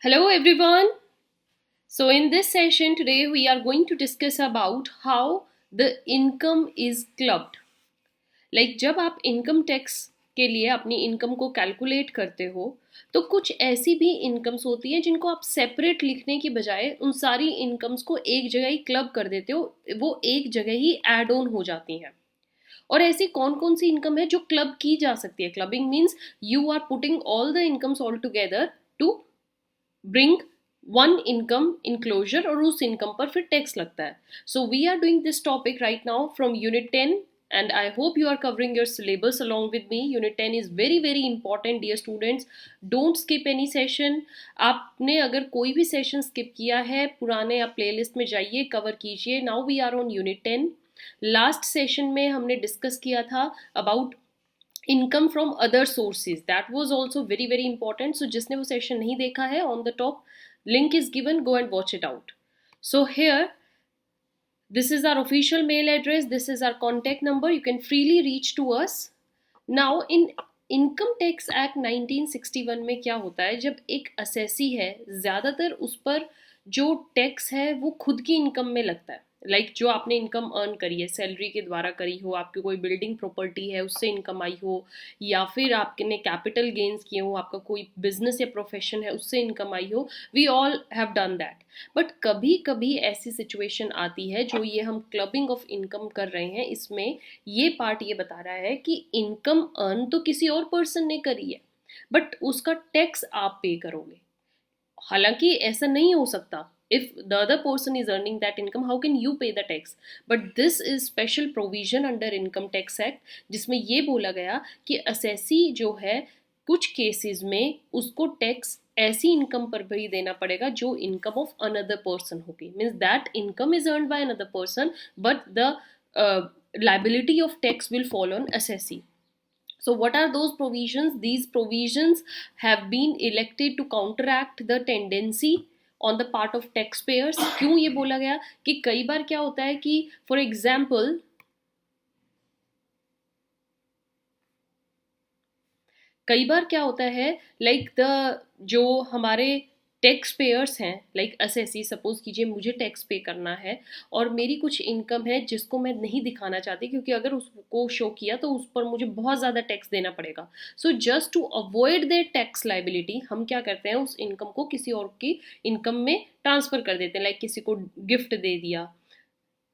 Hello everyone. So in this session today we are going to discuss about how the income is clubbed. जब आप income tax के लिए अपनी income को calculate करते हो तो कुछ ऐसी भी इनकम्स होती हैं जिनको आप सेपरेट लिखने की बजाय उन सारी इनकम्स को एक जगह ही क्लब कर देते हो, वो एक जगह ही ऐड ऑन हो जाती हैं। और ऐसी कौन कौन सी इनकम है जो क्लब की जा सकती है? Clubbing means you are putting all the incomes all together to bring one income enclosure और उस इनकम पर फिर टैक्स लगता है। So we are doing this topic right now from unit 10 and I hope you are covering your syllabus along with me. Unit 10 is very important dear students. Don't skip any session. आपने अगर कोई भी session skip किया है पुराने आप playlist में जाइए, कवर कीजिए. Now we are on unit 10. Last session में हमने डिस्कस किया था about income from other sources. That was also very important. So जिसने वो सेशन नहीं देखा है, on the top link is given, go and watch it out. So here, this is our official mail address, this is our contact number, you can freely reach to us. Now in income tax act 1961 में क्या होता है, जब एक assessee है ज़्यादातर उस पर जो टैक्स है वो खुद की इनकम में लगता है. जो आपने इनकम अर्न करी है, सैलरी के द्वारा करी हो, आपकी कोई बिल्डिंग प्रॉपर्टी है उससे इनकम आई हो, या फिर आपने कैपिटल गेन्स किए हो, आपका कोई बिजनेस या प्रोफेशन है उससे इनकम आई हो, we all have done that. But कभी कभी ऐसी सिचुएशन आती है जो ये हम क्लबिंग ऑफ इनकम कर रहे हैं, इसमें ये पार्ट ये बता रहा है कि इनकम अर्न तो किसी और पर्सन ने करी है बट उसका टैक्स आप पे करोगे. हालांकि ऐसा नहीं हो सकता. if the other person is earning that income, how can you pay the tax? but this is special provision under income tax act जिसमें ये बोला गया कि असेसी जो है कुछ केसेस में उसको टैक्स ऐसी इनकम पर भी देना पड़ेगा जो इनकम ऑफ अनदर पर्सन होगी. Means that income is earn by another person but the liability of tax will fall on assessee. So what are those provisions? These provisions have been elected to counteract the tendency on the part of taxpayers. क्यों ये बोला गया कि कई बार क्या होता है कि फॉर एग्जाम्पल कई बार क्या होता है जो हमारे टैक्स पेयर्स हैं, असेसी, सपोज कीजिए मुझे टैक्स पे करना है और मेरी कुछ इनकम है जिसको मैं नहीं दिखाना चाहती क्योंकि अगर उसको शो किया तो उस पर मुझे बहुत ज़्यादा टैक्स देना पड़ेगा. So just to avoid that tax liability हम क्या करते हैं, उस इनकम को किसी और की इनकम में ट्रांसफ़र कर देते हैं. किसी को गिफ्ट दे दिया,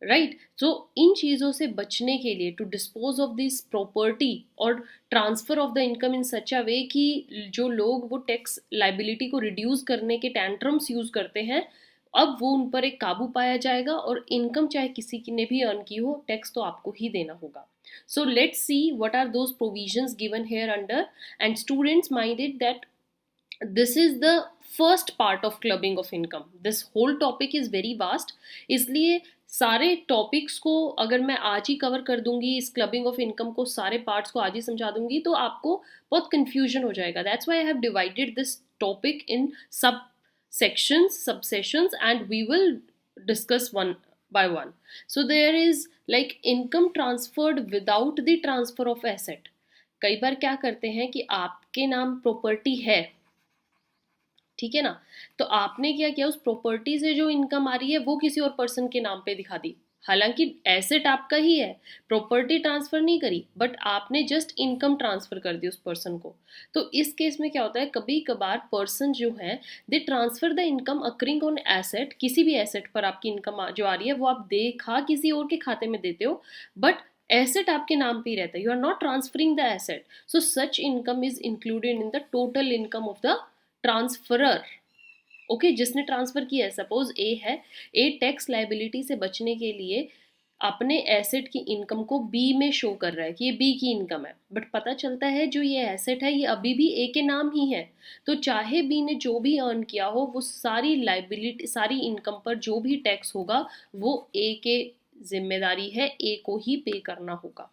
राइट. सो इन चीज़ों से बचने के लिए, to dispose of this property और transfer of the income in such a way कि जो लोग वो टैक्स लाइबिलिटी को रिड्यूस करने के टैंट्रम्स यूज करते हैं, अब वो उन पर एक काबू पाया जाएगा और इनकम चाहे किसी की ने भी अर्न की हो, टैक्स तो आपको ही देना होगा. So let's see what are those provisions given hereunder. And students minded that this is the first part of clubbing of income. this whole topic is very vast. इसलिए सारे topics को अगर मैं आज ही कवर कर दूंगी, इस clubbing of income को सारे पार्ट्स को आज ही समझा दूंगी तो आपको बहुत कंफ्यूजन हो जाएगा. That's why I have divided this topic in सब sections, subsessions, and we will discuss one by one. So there is income transferred without the transfer of asset. कई बार क्या करते हैं कि आपके नाम प्रॉपर्टी है, ठीक है ना, तो आपने क्या किया, उस प्रॉपर्टी से जो इनकम आ रही है वो किसी और पर्सन के नाम पे दिखा दी. हालांकि एसेट आपका ही है, प्रॉपर्टी ट्रांसफर नहीं करी, बट आपने जस्ट इनकम ट्रांसफर कर दी उस पर्सन को. तो इस केस में क्या होता है, कभी कभार पर्सन जो है they transfer the income occurring on asset. किसी भी एसेट पर आपकी इनकम जो आ रही है वो आप देखा किसी और के खाते में देते हो, बट एसेट आपके नाम पे ही रहता है. You are not transferring the asset. So such income is included in the total income of the transferor. Okay, जिसने ट्रांसफर किया है, सपोज ए है, ए टैक्स लाइबिलिटी से बचने के लिए अपने एसेट की इनकम को बी में शो कर रहा है कि ये बी की इनकम है, बट पता चलता है जो ये एसेट है ये अभी भी ए के नाम ही है. तो चाहे बी ने जो भी अर्न किया हो, वो सारी लाइबिलिटी, सारी इनकम पर जो भी टैक्स होगा वो ए के जिम्मेदारी है, ए को ही पे करना होगा.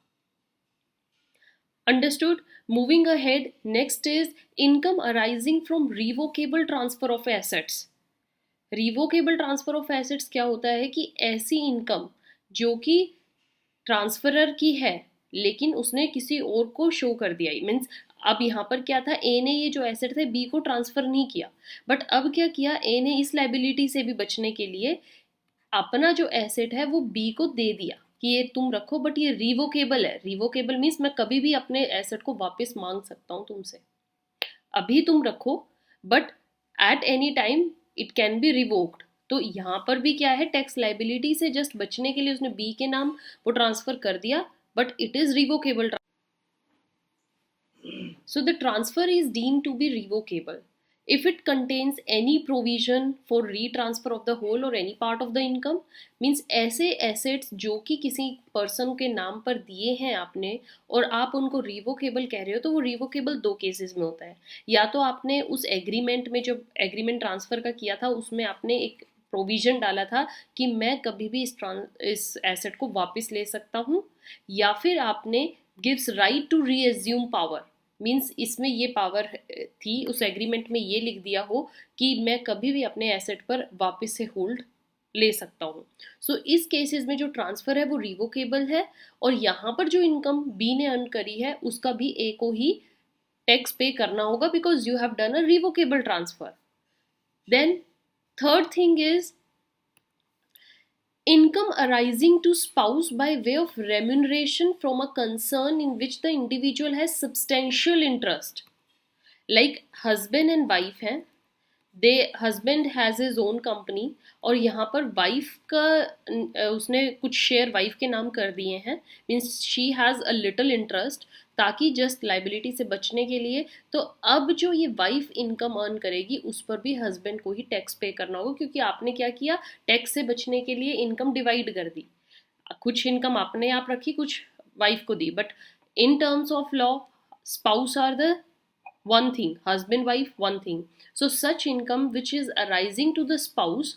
Understood? Moving ahead, next is income arising from revocable transfer of assets. Revocable transfer of assets क्या होता है कि ऐसी इनकम जो कि ट्रांसफरर की है लेकिन उसने किसी और को शो कर दिया. मीन्स अब यहाँ पर क्या था, ए ने ये जो एसेट थे बी को ट्रांसफर नहीं किया, बट अब क्या किया, ए ने इस लाइबिलिटी से भी बचने के लिए अपना जो एसेट है वो बी को दे दिया कि ये तुम रखो, बट ये रिवोकेबल है। रिवोकेबल मीन्स मैं कभी भी अपने एसेट को वापस मांग सकता हूँ तुमसे, अभी तुम रखो but at any time it can be revoked. तो यहाँ पर भी क्या है, टैक्स लाइबिलिटी से जस्ट बचने के लिए उसने बी के नाम वो ट्रांसफर कर दिया, but it is revocable. So the transfer is deemed to be revocable if it contains any provision for retransfer of the whole or any part of the income। Means ऐसे assets जो कि किसी person के नाम पर दिए हैं आपने और आप उनको रिवोकेबल कह रहे हो, तो वो रिवोकेबल दो केसेस में होता है। या तो आपने उस एग्रीमेंट में जो एग्रीमेंट ट्रांसफर का किया था उसमें आपने एक प्रोविजन डाला था कि मैं कभी भी इस एसेट को वापस ले सकता हूँ, या फिर आपने gives right to resume power, means इसमें ये पावर थी, उस एग्रीमेंट में ये लिख दिया हो कि मैं कभी भी अपने एसेट पर वापस से होल्ड ले सकता हूँ। सो इस केसेस में जो ट्रांसफर है वो रिवोकेबल है, और यहाँ पर जो इनकम बी ने अर्न करी है उसका भी ए को ही टैक्स पे करना होगा because you have done a revocable transfer. Then third thing is income arising to spouse by way of remuneration from a concern in which the individual has substantial interest, like husband and wife हैं, the husband has his own company और यहाँ पर wife का उसने कुछ share wife के नाम कर दिए हैं, means she has a little interest, ताकि जस्ट लाइबिलिटी से बचने के लिए। तो अब जो ये वाइफ इनकम अर्न करेगी उस पर भी हस्बैंड को ही टैक्स पे करना होगा, क्योंकि आपने क्या किया, टैक्स से बचने के लिए इनकम डिवाइड कर दी, कुछ इनकम आपने आप रखी, कुछ वाइफ को दी, but in terms of law spouse are the one thing, husband wife one thing। so such income which is arising to the spouse,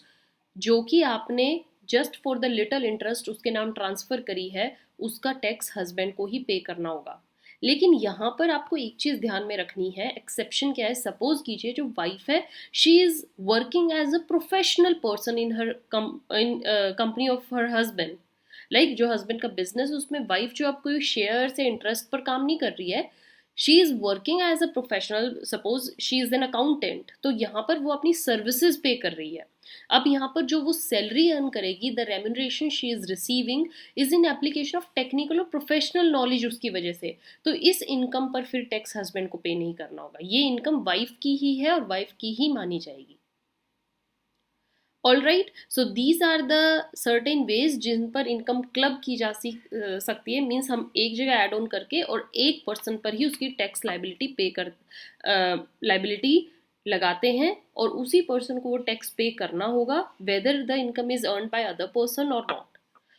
जो कि आपने just for the little interest उसके नाम ट्रांसफर करी है, उसका टैक्स हस्बैंड को ही पे करना होगा। लेकिन यहाँ पर आपको एक चीज ध्यान में रखनी है, एक्सेप्शन क्या है, सपोज कीजिए जो वाइफ है she is working as a professional person in her company of her husband, like जो हस्बैंड का बिजनेस उसमें वाइफ जो आप कोई शेयर से इंटरेस्ट पर काम नहीं कर रही है, she is working as a professional, suppose she is an accountant, तो यहाँ पर वो अपनी सर्विसेज पे कर रही है। अब यहाँ पर जो वो सैलरी अर्न करेगी, the remuneration she is receiving is in application of technical और प्रोफेशनल नॉलेज उसकी वजह से, तो इस इनकम पर फिर टैक्स हस्बैंड को पे नहीं करना होगा, ये इनकम वाइफ की ही है और वाइफ की ही मानी जाएगी। All right, so these are the certain ways जिन पर इनकम क्लब की जा सकती है, मीन्स हम एक जगह ऐड ऑन करके और एक पर्सन पर ही उसकी टैक्स लाइबिलिटी पे कर लाइबिलिटी लगाते हैं और उसी पर्सन को वो टैक्स पे करना होगा whether the income is earn by other person और not.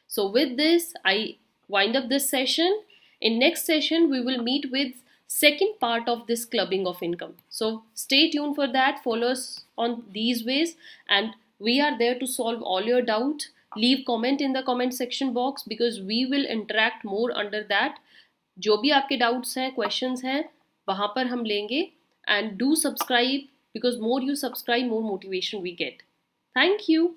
So with this I wind up this session. In next session we will meet with second part of this clubbing of income, so stay tuned for that, follow us on these ways and we are there to solve all your doubt। leave comment in the comment section box because we will interact more under that। जो भी आपके doubts हैं, questions हैं, वहाँ पर हम लेंगे, and do subscribe because more you subscribe more motivation we get। thank you।